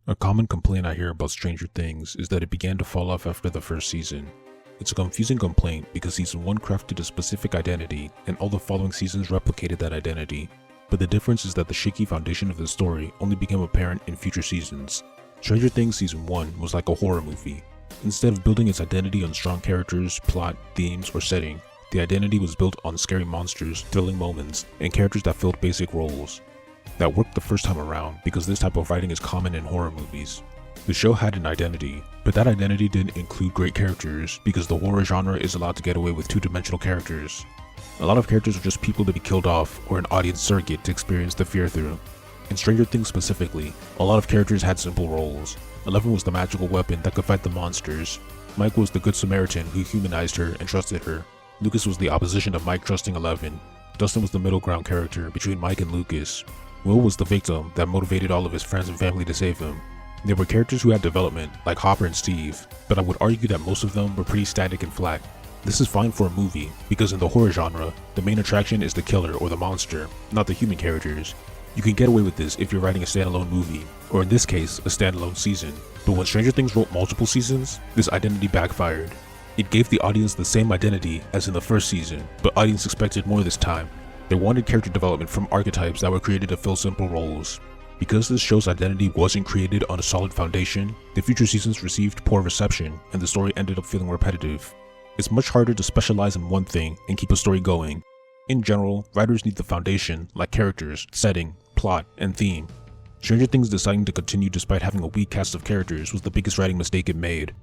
A common complaint I hear about Stranger Things is that it began to fall off after the first season. It's a confusing complaint because season 1 crafted a specific identity and all the following seasons replicated that identity. But the difference is that the shaky foundation of the story only became apparent in future seasons. Stranger Things season 1 was like a horror movie. Instead of building its identity on strong characters, plot, themes, or setting, the identity was built on scary monsters, thrilling moments, and characters that filled basic roles. That worked the first time around because this type of writing is common in horror movies. The show had an identity, but that identity didn't include great characters because the horror genre is allowed to get away with two-dimensional characters. A lot of characters are just people to be killed off or an audience surrogate to experience the fear through. In Stranger Things specifically, a lot of characters had simple roles. Eleven was the magical weapon that could fight the monsters. Mike was the good Samaritan who humanized her and trusted her. Lucas was the opposition of Mike trusting Eleven. Dustin was the middle ground character between Mike and Lucas. Will was the victim that motivated all of his friends and family to save him. There were characters who had development, like Hopper and Steve, but I would argue that most of them were pretty static and flat. This is fine for a movie, because in the horror genre, the main attraction is the killer or the monster, not the human characters. You can get away with this if you're writing a standalone movie, or in this case, a standalone season. But when Stranger Things wrote multiple seasons, this identity backfired. It gave the audience the same identity as in the first season, but audience expected more this time. They wanted character development from archetypes that were created to fill simple roles. Because this show's identity wasn't created on a solid foundation, the future seasons received poor reception and the story ended up feeling repetitive. It's much harder to specialize in one thing and keep a story going. In general, writers need the foundation, like characters, setting, plot, and theme. Stranger Things deciding to continue despite having a weak cast of characters was the biggest writing mistake it made.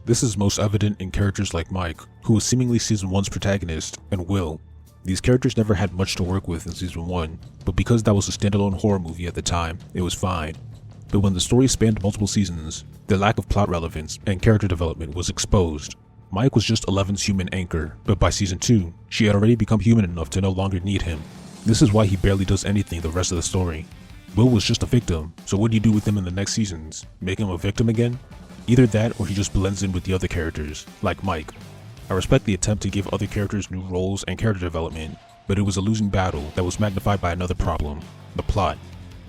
This is most evident in characters like Mike, who was seemingly season 1's protagonist, and Will. These characters never had much to work with in season 1, but because that was a standalone horror movie at the time, it was fine. But when the story spanned multiple seasons, the lack of plot relevance and character development was exposed. Mike was just Eleven's human anchor, but by season 2, she had already become human enough to no longer need him. This is why he barely does anything the rest of the story. Will was just a victim, so what do you do with him in the next seasons? Make him a victim again? Either that or he just blends in with the other characters, like Mike. I respect the attempt to give other characters new roles and character development, but it was a losing battle that was magnified by another problem, the plot.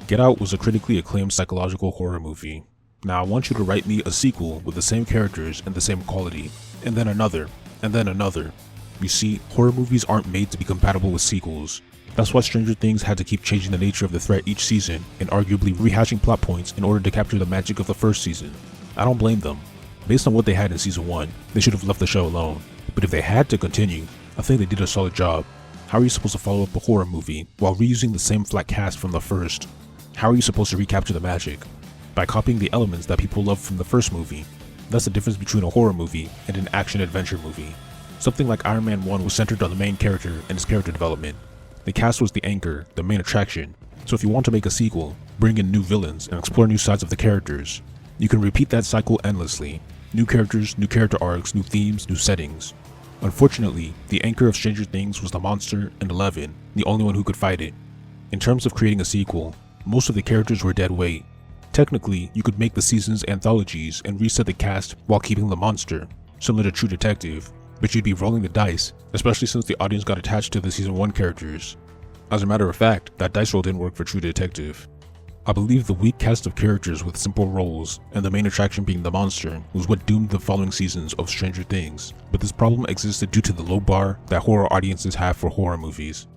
Get Out was a critically acclaimed psychological horror movie. Now I want you to write me a sequel with the same characters and the same quality, and then another, and then another. You see, horror movies aren't made to be compatible with sequels. That's why Stranger Things had to keep changing the nature of the threat each season and arguably rehashing plot points in order to capture the magic of the first season. I don't blame them. Based on what they had in season 1, they should have left the show alone. But if they had to continue, I think they did a solid job. How are you supposed to follow up a horror movie while reusing the same flat cast from the first? How are you supposed to recapture the magic? By copying the elements that people loved from the first movie. That's the difference between a horror movie and an action-adventure movie. Something like Iron Man 1 was centered on the main character and his character development. The cast was the anchor, the main attraction. So if you want to make a sequel, bring in new villains and explore new sides of the characters. You can repeat that cycle endlessly. New characters, new character arcs, new themes, new settings. Unfortunately, the anchor of Stranger Things was the monster and Eleven, the only one who could fight it. In terms of creating a sequel, most of the characters were dead weight. Technically, you could make the seasons anthologies and reset the cast while keeping the monster, similar to True Detective, but you'd be rolling the dice, especially since the audience got attached to the season 1 characters. As a matter of fact, that dice roll didn't work for True Detective. I believe the weak cast of characters with simple roles, and the main attraction being the monster, was what doomed the following seasons of Stranger Things, but this problem existed due to the low bar that horror audiences have for horror movies.